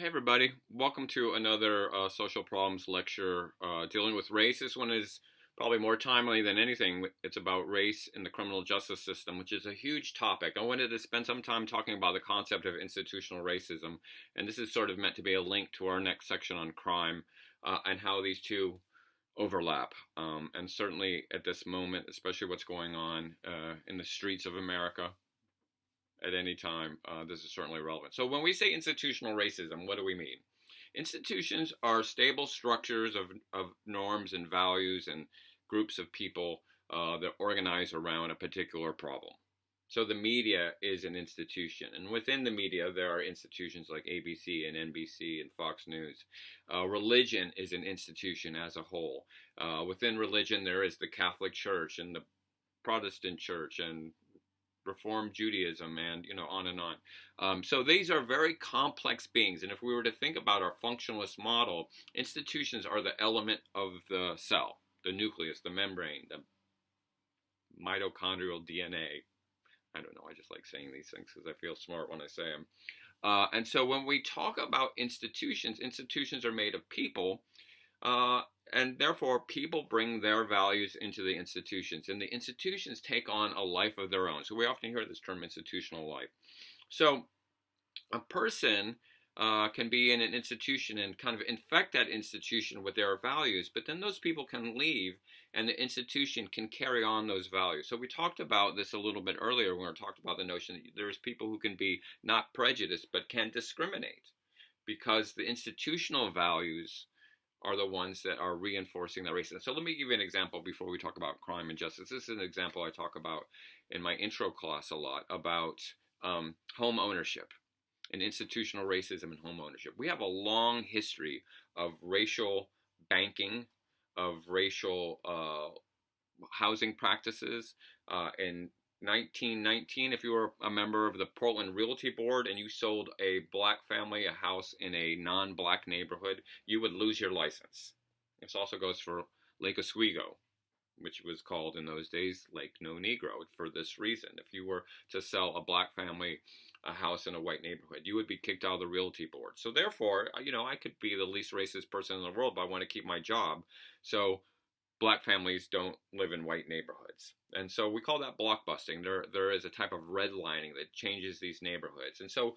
Hey everybody, welcome to another social problems lecture dealing with race. This one is probably more timely than anything. It's about race in the criminal justice system, which is a huge topic. I wanted to spend some time talking about the concept of institutional racism, and this is sort of meant to be a link to our next section on crime and how these two overlap. And certainly at this moment, especially what's going on in the streets of America, at any time, this is certainly relevant. So when we say institutional racism, what do we mean? Institutions are stable structures of norms and values and groups of people that organize around a particular problem. So the media is an institution, and within the media there are institutions like ABC and NBC and Fox News. Religion is an institution as a whole. Within religion there is the Catholic Church and the Protestant Church and Reform Judaism, and on and on. So these are very complex beings, and if we were to think about our functionalist model, institutions are the element of the cell, the nucleus, the membrane, the mitochondrial DNA. I don't know, I just like saying these things because I feel smart when I say them. And so when we talk about institutions, institutions are made of people, and therefore people bring their values into the institutions, and the institutions take on a life of their own. So we often hear this term institutional life. So a person can be in an institution and kind of infect that institution with their values, but then those people can leave and the institution can carry on those values. So we talked about this a little bit earlier when we talked about the notion that there's people who can be not prejudiced but can discriminate because the institutional values are the ones that are reinforcing that racism. So let me give you an example before we talk about crime and justice. This is an example I talk about in my intro class a lot about home ownership and institutional racism and home ownership. We have a long history of racial banking, of racial housing practices. In 1919, if you were a member of the Portland Realty Board and you sold a black family a house in a non-black neighborhood, you would lose your license. This also goes for Lake Oswego, which was called in those days Lake No Negro for this reason. If you were to sell a black family a house in a white neighborhood, you would be kicked out of the Realty Board. So therefore, I could be the least racist person in the world, but I want to keep my job. So black families don't live in white neighborhoods. And so we call that blockbusting. There is a type of redlining that changes these neighborhoods. And so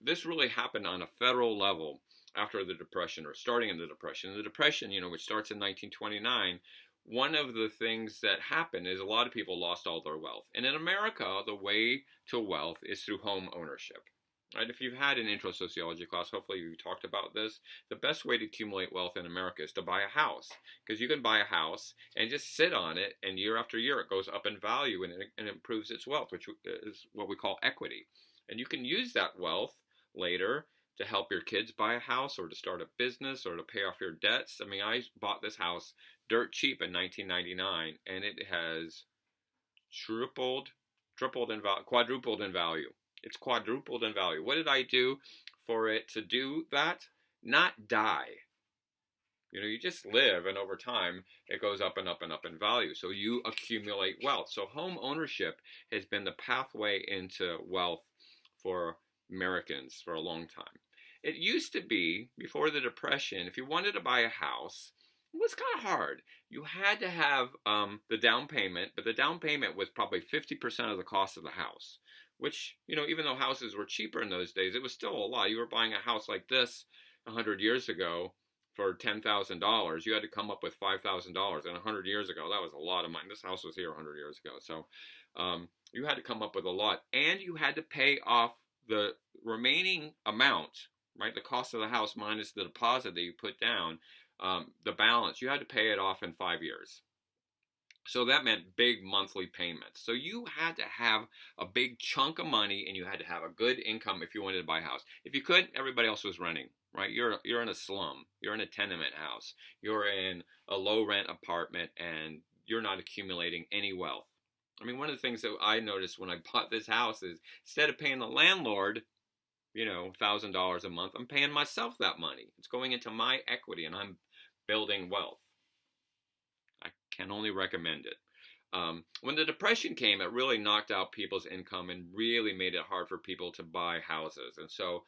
this really happened on a federal level after the Depression, or starting in the Depression. The Depression, which starts in 1929, one of the things that happened is a lot of people lost all their wealth. And in America, the way to wealth is through home ownership. Right? If you've had an intro sociology class, hopefully you've talked about this. The best way to accumulate wealth in America is to buy a house, because you can buy a house and just sit on it, and year after year it goes up in value and it improves its wealth, which is what we call equity. And you can use that wealth later to help your kids buy a house, or to start a business, or to pay off your debts. I mean, I bought this house dirt cheap in 1999, and it has quadrupled in value. It's quadrupled in value. What did I do for it to do that? Not die. You just live, and over time, it goes up and up and up in value. So you accumulate wealth. So home ownership has been the pathway into wealth for Americans for a long time. It used to be, before the Depression, if you wanted to buy a house, it was kind of hard. You had to have the down payment, but the down payment was probably 50% of the cost of the house. Which, even though houses were cheaper in those days, it was still a lot. You were buying a house like this 100 years ago for $10,000. You had to come up with $5,000. And 100 years ago, that was a lot of money. This house was here 100 years ago. So you had to come up with a lot. And you had to pay off the remaining amount, right? The cost of the house minus the deposit that you put down, the balance. You had to pay it off in 5 years. So that meant big monthly payments. So you had to have a big chunk of money, and you had to have a good income if you wanted to buy a house. If you could, everybody else was renting, right? You're in a slum. You're in a tenement house. You're in a low rent apartment, and you're not accumulating any wealth. I mean, one of the things that I noticed when I bought this house is instead of paying the landlord, $1,000 a month, I'm paying myself that money. It's going into my equity, and I'm building wealth. I can only recommend it. When the Depression came, it really knocked out people's income and really made it hard for people to buy houses. And so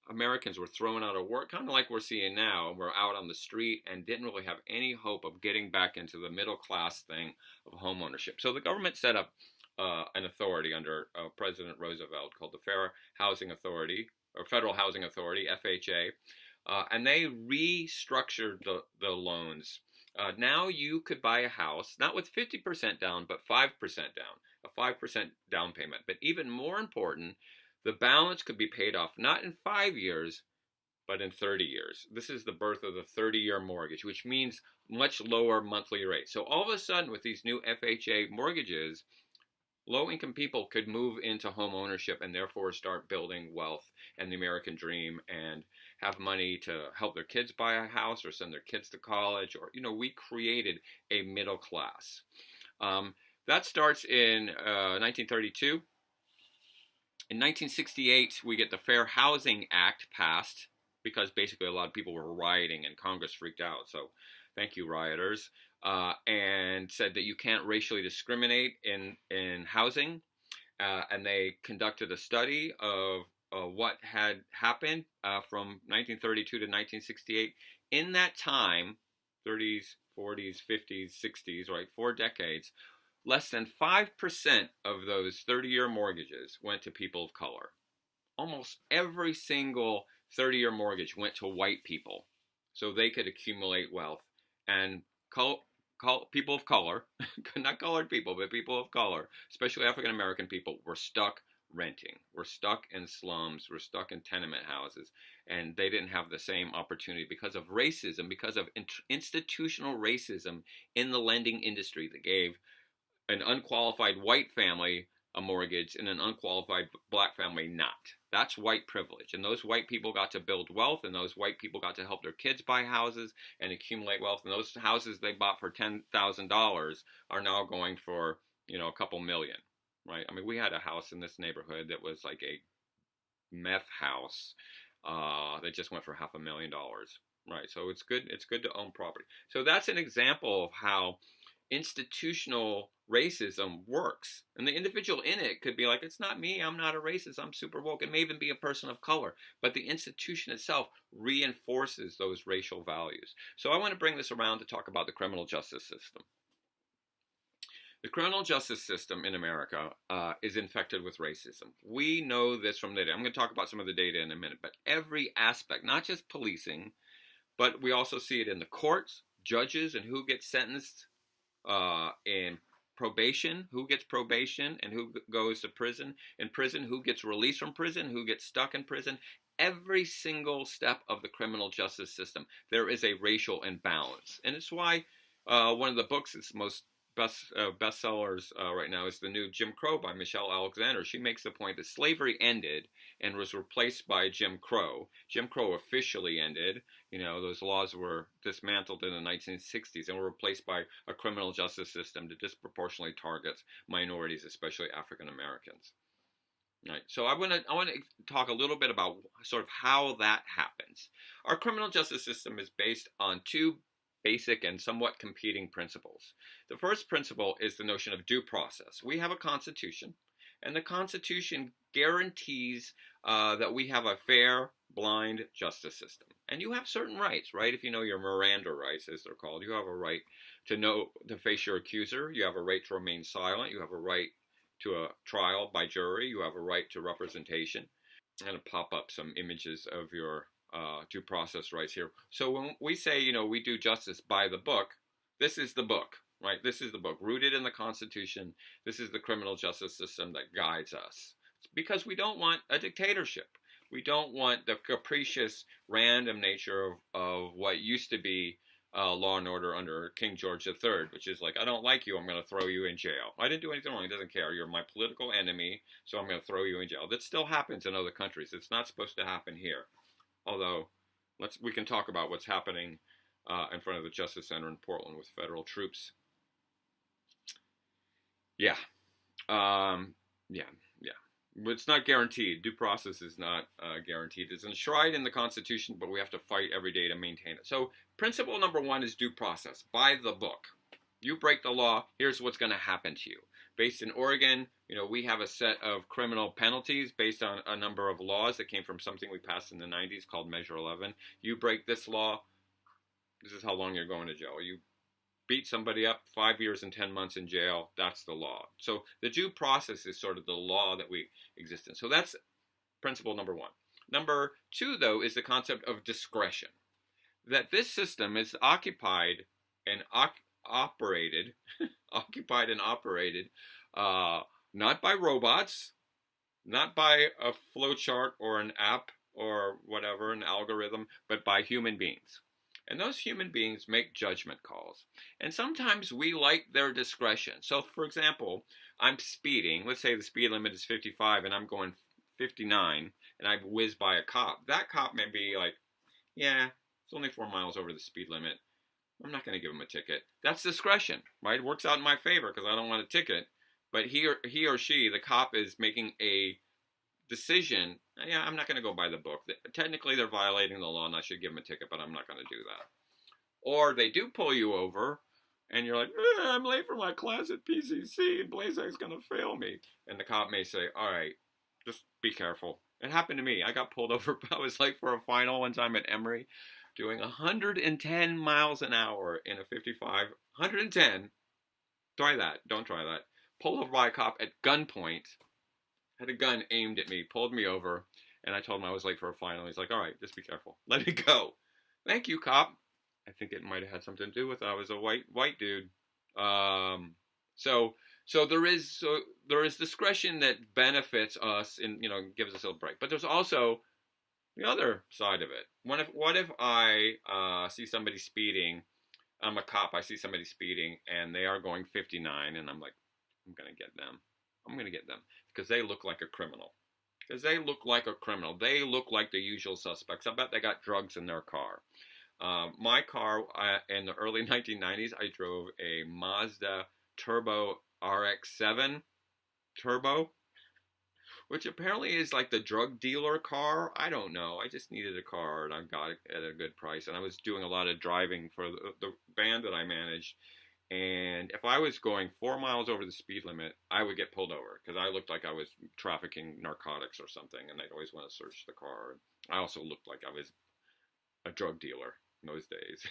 Americans were thrown out of work, kind of like we're seeing now. We're out on the street and didn't really have any hope of getting back into the middle class thing of home ownership. So the government set up an authority under President Roosevelt called the Fair Housing Authority, or Federal Housing Authority, FHA, and they restructured the loans. Now you could buy a house, not with 50% down, but 5% down, a 5% down payment. But even more important, the balance could be paid off not in 5 years, but in 30 years. This is the birth of the 30-year mortgage, which means much lower monthly rate. So all of a sudden, with these new FHA mortgages, low-income people could move into home ownership and therefore start building wealth and the American dream and have money to help their kids buy a house or send their kids to college. Or, we created a middle class. That starts in 1932. In 1968, we get the Fair Housing Act passed because basically a lot of people were rioting and Congress freaked out. So thank you, rioters. And said that you can't racially discriminate in housing. And they conducted a study of what had happened from 1932 to 1968. In that time, 30s, 40s, 50s, 60s, right, 4 decades, less than 5% of those 30-year mortgages went to people of color. Almost every single 30-year mortgage went to white people so they could accumulate wealth. And people of color, not colored people, but people of color, especially African-American people, were stuck renting. We're stuck in slums. We're stuck in tenement houses. And they didn't have the same opportunity because of racism, because of institutional racism in the lending industry that gave an unqualified white family a mortgage and an unqualified black family not. That's white privilege. And those white people got to build wealth, and those white people got to help their kids buy houses and accumulate wealth. And those houses they bought for $10,000 are now going for, a couple million, right? I mean, we had a house in this neighborhood that was like a meth house that just went for $500,000, right? So it's good to own property. So that's an example of how institutional racism works. And the individual in it could be like, it's not me, I'm not a racist, I'm super woke. It may even be a person of color, but the institution itself reinforces those racial values. So I want to bring this around to talk about the criminal justice system. The criminal justice system in America is infected with racism. We know this from the data. I'm going to talk about some of the data in a minute, but every aspect, not just policing, but we also see it in the courts, judges, and who gets sentenced in probation, who gets probation and who goes to prison. In prison, who gets released from prison, who gets stuck in prison. Every single step of the criminal justice system, there is a racial imbalance. And it's why one of the books that's most bestsellers right now is the new Jim Crow by Michelle Alexander. She makes the point that slavery ended and was replaced by Jim Crow. Jim Crow officially ended. Those laws were dismantled in the 1960s and were replaced by a criminal justice system that disproportionately targets minorities, especially African Americans. Right. So I want to talk a little bit about sort of how that happens. Our criminal justice system is based on two basic and somewhat competing principles. The first principle is the notion of due process. We have a constitution, and the constitution guarantees that we have a fair, blind justice system. And you have certain rights, right? If you know your Miranda rights, as they're called, you have a right to face your accuser. You have a right to remain silent. You have a right to a trial by jury. You have a right to representation. I'm going to pop up some images of your due process rights here. So when we say, we do justice by the book, this is the book, right? This is the book rooted in the Constitution. This is the criminal justice system that guides us. It's because we don't want a dictatorship. We don't want the capricious, random nature of what used to be law and order under King George III, which is like, I don't like you, I'm going to throw you in jail. I didn't do anything wrong. He doesn't care. You're my political enemy, so I'm going to throw you in jail. That still happens in other countries. It's not supposed to happen here. Although, we can talk about what's happening in front of the Justice Center in Portland with federal troops. Yeah. But it's not guaranteed. Due process is not guaranteed. It's enshrined in the Constitution, but we have to fight every day to maintain it. So principle number one is due process. By the book. You break the law, here's what's going to happen to you. Based in Oregon, we have a set of criminal penalties based on a number of laws that came from something we passed in the 90s called Measure 11. You break this law, this is how long you're going to jail. You beat somebody up, 5 years and 10 months in jail, that's the law. So the due process is sort of the law that we exist in. So that's principle number one. Number two, though, is the concept of discretion. That this system is occupied and operated, not by robots, not by a flowchart or an app or whatever, an algorithm, but by human beings. And those human beings make judgment calls. And sometimes we like their discretion. So, for example, I'm speeding. Let's say the speed limit is 55 and I'm going 59 and I whiz by a cop. That cop may be like, yeah, it's only 4 miles over the speed limit. I'm not going to give him a ticket. That's discretion, right? It works out in my favor because I don't want a ticket. But he or she, the cop, is making a decision. Yeah, I'm not going to go by the book. Technically, they're violating the law and I should give them a ticket, but I'm not going to do that. Or they do pull you over and you're like, I'm late for my class at PCC and Blazak's going to fail me. And the cop may say, all right, just be careful. It happened to me. I got pulled over. I was late for a final one time at Emory doing 110 miles an hour in a 55. 110. Try that. Don't try that. Pulled over by a cop at gunpoint. Had a gun aimed at me, pulled me over, and I told him I was late for a final. He's like, all right, just be careful. Let me go. Thank you, cop. I think it might have had something to do with it. I was a white dude. So there is discretion that benefits us and gives us a break. But there's also the other side of it. What if I see somebody speeding? I'm a cop. I see somebody speeding and they are going 59, and I'm like, I'm gonna get them. Because they look like a criminal. They look like the usual suspects. I bet they got drugs in their car. My car, in the early 1990s, I drove a Mazda Turbo RX-7 Turbo, which apparently is like the drug dealer car. I don't know. I just needed a car, and I got it at a good price. And I was doing a lot of driving for the band that I managed. And if I was going 4 miles over the speed limit, I would get pulled over because I looked like I was trafficking narcotics or something, and they'd always want to search the car. I also looked like I was a drug dealer in those days.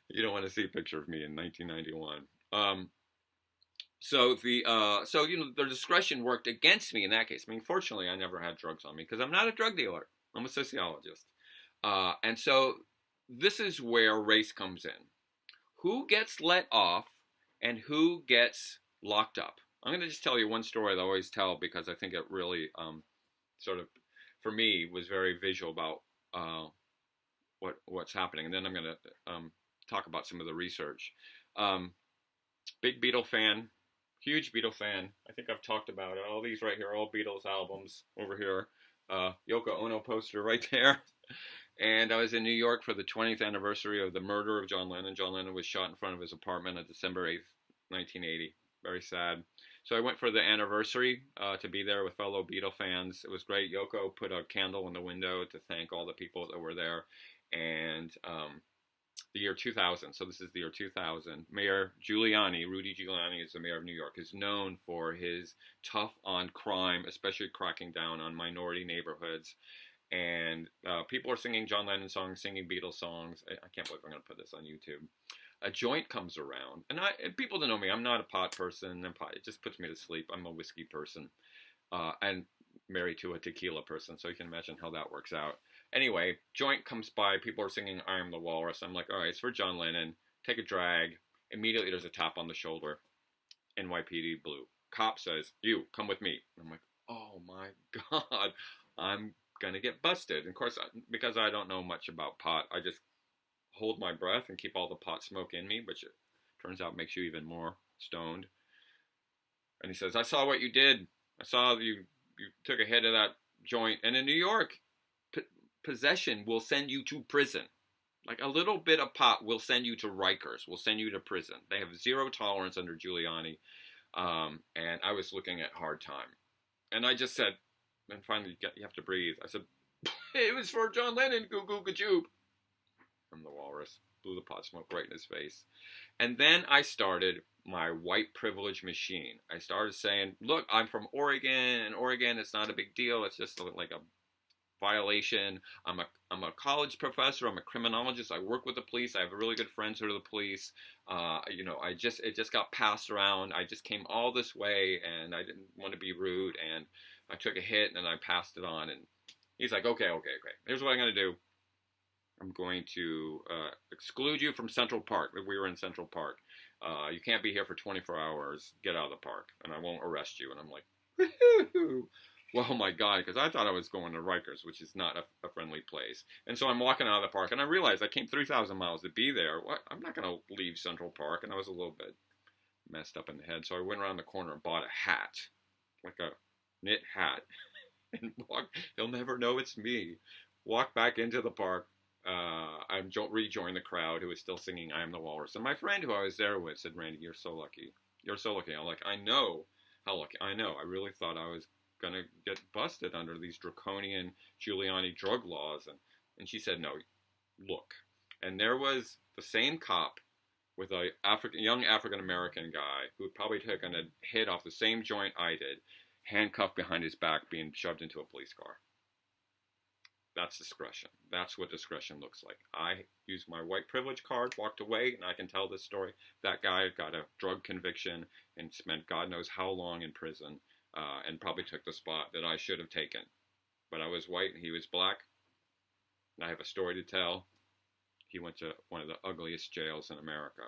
You don't want to see a picture of me in 1991. So their discretion worked against me in that case. I mean, fortunately, I never had drugs on me because I'm not a drug dealer. I'm a sociologist. And so this is where race comes in. Who gets let off and who gets locked up? I'm going to just tell you one story that I always tell because I think it really sort of, for me, was very visual about what's happening. And then I'm going to talk about some of the research. Big Beatle fan, huge Beatle fan. I think I've talked about it. All these right here, all Beatles albums over here. Yoko Ono poster right there. And I was in New York for the 20th anniversary of the murder of John Lennon. John Lennon was shot in front of his apartment on December 8th, 1980. Very sad. So I went for the anniversary to be there with fellow Beatle fans. It was great. Yoko put a candle in the window to thank all the people that were there. And the year 2000, so this is the year 2000, Mayor Giuliani, Rudy Giuliani is the mayor of New York, is known for his tough on crime, especially cracking down on minority neighborhoods. And people are singing John Lennon songs, singing Beatles songs. I can't believe I'm going to put this on YouTube. A joint comes around. And people don't know me. I'm not a pot person. It just puts me to sleep. I'm a whiskey person. And married to a tequila person. So you can imagine how that works out. Anyway, joint comes by. People are singing I Am the Walrus. I'm like, all right, it's for John Lennon. Take a drag. Immediately there's a tap on the shoulder. NYPD Blue. Cop says, you, come with me. I'm like, oh my God. I'm going to get busted. And of course, because I don't know much about pot, I just hold my breath and keep all the pot smoke in me, which it turns out makes you even more stoned. And he says, I saw what you did. I saw you took a hit of that joint. And in New York, possession will send you to prison. Like a little bit of pot will send you to Rikers, will send you to prison. They have zero tolerance under Giuliani. And I was looking at hard time. And I just said, and finally you have to breathe. I said, it was for John Lennon, goo goo gajoob. I'm the walrus. blew the pot of smoke right in his face. And then I started my white privilege machine. I started saying, look, I'm from Oregon, and Oregon, it's not a big deal. It's just like a violation. I'm a college professor. I'm a criminologist. I work with the police. I have really good friends who are the police. It just got passed around. I just came all this way, and I didn't want to be rude, and I took a hit, and I passed it on. And he's like, okay. Here's what I'm going to do. I'm going to exclude you from Central Park. We were in Central Park. You can't be here for 24 hours. Get out of the park, and I won't arrest you. And I'm like, woohoo! Well, oh my God, because I thought I was going to Rikers, which is not a friendly place. And so I'm walking out of the park, and I realized I came 3,000 miles to be there. What? I'm not going to leave Central Park. And I was a little bit messed up in the head. So I went around the corner and bought a hat, like a knit hat, and walked. He'll never know it's me. Walked back into the park. I rejoined the crowd who was still singing I Am the Walrus. And my friend who I was there with said, Randy, you're so lucky. You're so lucky. I'm like, I know how lucky. I know. I really thought I was going to get busted under these draconian Giuliani drug laws. And she said, no, look. And there was the same cop with a young African-American guy who had probably taken a hit off the same joint I did, handcuffed behind his back, being shoved into a police car. That's discretion. That's what discretion looks like. I used my white privilege card, walked away, and I can tell this story. That guy got a drug conviction and spent God knows how long in prison, and probably took the spot that I should have taken. But I was white and he was black, and I have a story to tell. He went to one of the ugliest jails in America.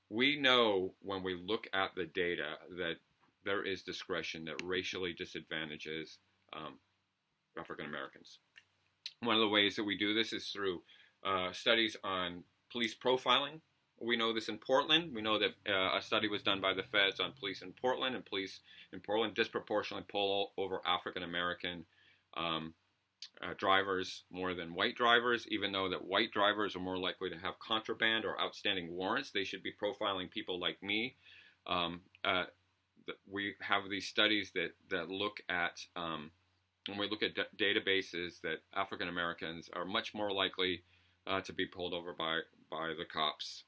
We know when we look at the data that there is discretion that racially disadvantages African Americans. One of the ways that we do this is through studies on police profiling. We know this in Portland. We know that a study was done by the feds on police in Portland, and police in Portland disproportionately pull over African American drivers more than white drivers, even though that white drivers are more likely to have contraband or outstanding warrants. They should be profiling people like me. We have these studies that look at when we look at databases that African Americans are much more likely to be pulled over by the cops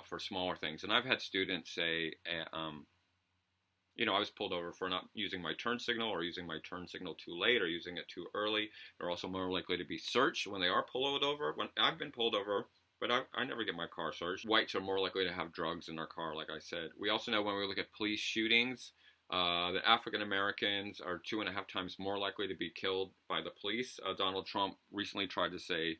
for smaller things. And I've had students say, I was pulled over for not using my turn signal, or using my turn signal too late, or using it too early. They're also more likely to be searched when they are pulled over. When I've been pulled over, but I never get my car searched. Whites are more likely to have drugs in their car, like I said. We also know when we look at police shootings, that African Americans are 2.5 times more likely to be killed by the police. Donald Trump recently tried to say,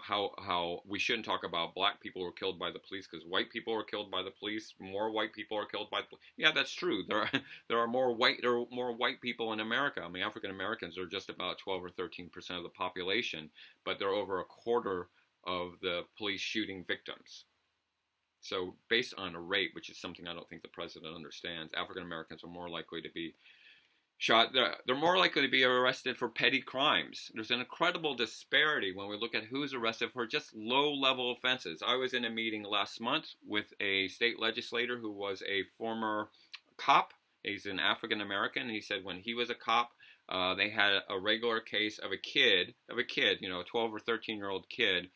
how we shouldn't talk about black people who are killed by the police because white people are killed by the police. More white people are killed by the police. Yeah, that's true. There are more white people in America. I mean, African Americans are just about 12 or 13% of the population, but they're over a quarter of the police shooting victims. So based on a rate, which is something I don't think the president understands, African Americans are more likely to be shot. They're more likely to be arrested for petty crimes. There's an incredible disparity when we look at who's arrested for just low-level offenses. I was in a meeting last month with a state legislator who was a former cop. He's an African American. He said when he was a cop, they had a regular case of a kid, a 12 or 13-year-old kid,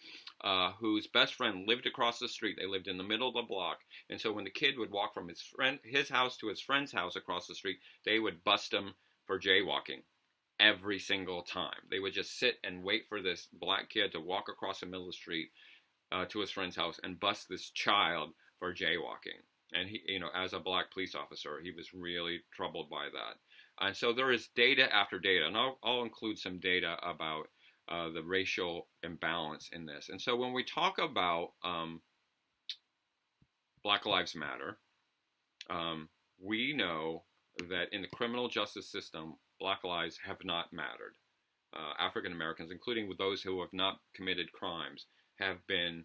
whose best friend lived across the street. They lived in the middle of the block. And so when the kid would walk from his house to his friend's house across the street, they would bust him for jaywalking every single time. They would just sit and wait for this black kid to walk across the middle of the street to his friend's house and bust this child for jaywalking. And he, as a black police officer, he was really troubled by that. And so there is data after data, and I'll include some data about the racial imbalance in this. And so when we talk about Black Lives Matter, we know that in the criminal justice system, Black lives have not mattered. African Americans, including with those who have not committed crimes, have been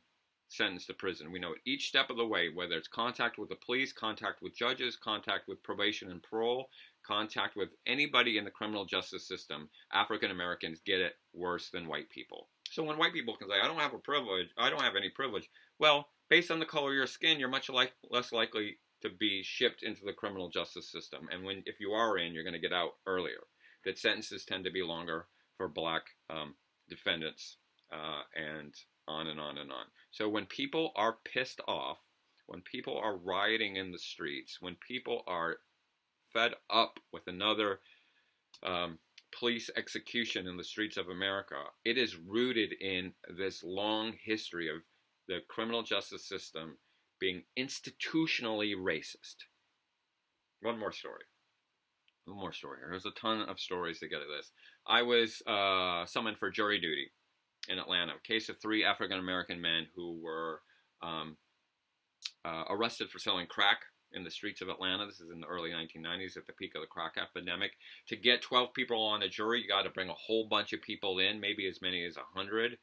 sentenced to prison. We know at each step of the way, whether it's contact with the police, contact with judges, contact with probation and parole, contact with anybody in the criminal justice system, African Americans get it worse than white people. So when white people can say, I don't have any privilege, well, based on the color of your skin, you're much less likely to be shipped into the criminal justice system. And if you are in, you're going to get out earlier. That sentences tend to be longer for black defendants and on and on and on. So when people are pissed off, when people are rioting in the streets, when people are fed up with another police execution in the streets of America, it is rooted in this long history of the criminal justice system being institutionally racist. One more story. There's a ton of stories to get at this. I was summoned for jury duty in Atlanta. A case of 3 African American men who were arrested for selling crack in the streets of Atlanta. This is in the early 1990s at the peak of the crack epidemic. To get 12 people on a jury, you got to bring a whole bunch of people in, maybe as many as 100,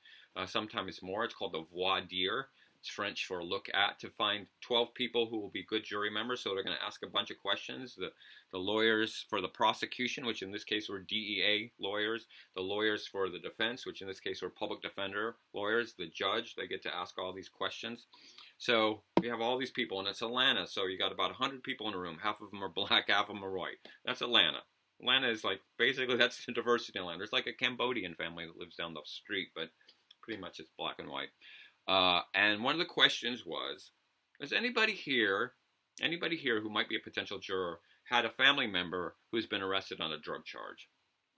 sometimes more. It's called the voir dire. It's French for look at, to find 12 people who will be good jury members. So they're going to ask a bunch of questions. The lawyers for the prosecution, which in this case were DEA lawyers, the lawyers for the defense, which in this case were public defender lawyers, the judge, they get to ask all these questions. So we have all these people, and it's Atlanta, so you got about 100 people in a room. Half of them are black, half of them are white. That's Atlanta. Atlanta is like, basically that's the diversity in Atlanta. There's like a Cambodian family that lives down the street, but pretty much it's black and white. And one of the questions was, is anybody here who might be a potential juror had a family member who's been arrested on a drug charge?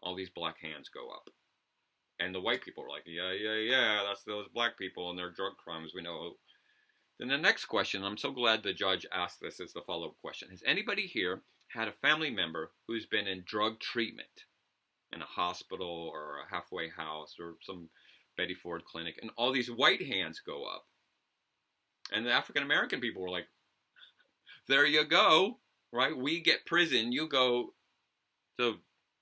All these black hands go up. And the white people are like, yeah, that's those black people and their drug crimes, we know. Then the next question, I'm so glad the judge asked this, is the follow-up question. Has anybody here had a family member who's been in drug treatment in a hospital or a halfway house or some Betty Ford clinic? And all these white hands go up. And the African-American people were like, there you go, right? We get prison. You go to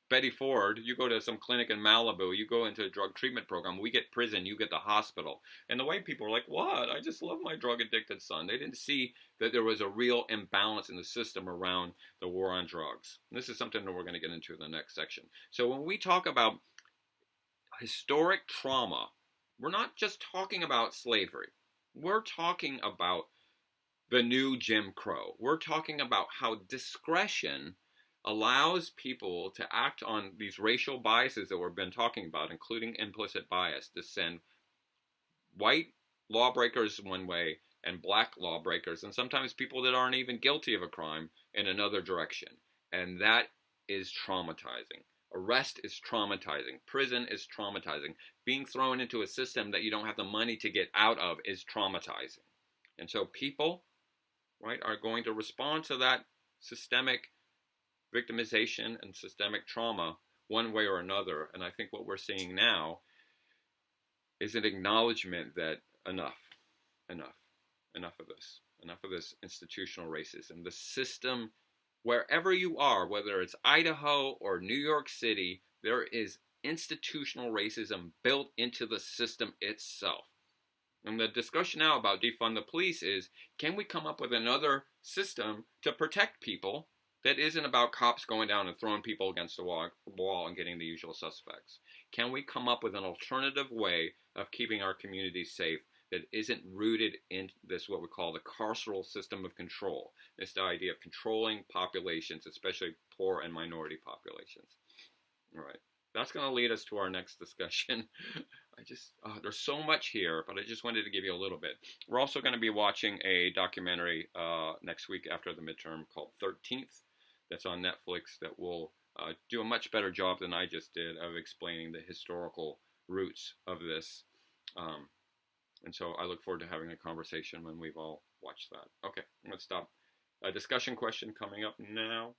Betty Ford, you go to some clinic in Malibu, you go into a drug treatment program, we get prison, you get the hospital. And the white people are like, what? I just love my drug-addicted son. They didn't see that there was a real imbalance in the system around the war on drugs. And this is something that we're going to get into in the next section. So when we talk about historic trauma, we're not just talking about slavery. We're talking about the new Jim Crow. We're talking about how discretion allows people to act on these racial biases that we've been talking about, including implicit bias, to send white lawbreakers one way and black lawbreakers, and sometimes people that aren't even guilty of a crime, in another direction. And that is traumatizing. Arrest is traumatizing. Prison is traumatizing. Being thrown into a system that you don't have the money to get out of is traumatizing. And so people, right, are going to respond to that systemic victimization and systemic trauma one way or another. And I think what we're seeing now is an acknowledgement that enough of this institutional racism. The system, wherever you are, whether it's Idaho or New York City, there is institutional racism built into the system itself. And the discussion now about defund the police is, can we come up with another system to protect people that isn't about cops going down and throwing people against the wall and getting the usual suspects? Can we come up with an alternative way of keeping our communities safe that isn't rooted in this, what we call the carceral system of control? This the idea of controlling populations, especially poor and minority populations. All right. That's going to lead us to our next discussion. There's so much here, but I just wanted to give you a little bit. We're also going to be watching a documentary next week after the midterm called 13th. That's on Netflix that will do a much better job than I just did of explaining the historical roots of this. And so I look forward to having a conversation when we've all watched that. Okay, I'm going to stop. A discussion question coming up now.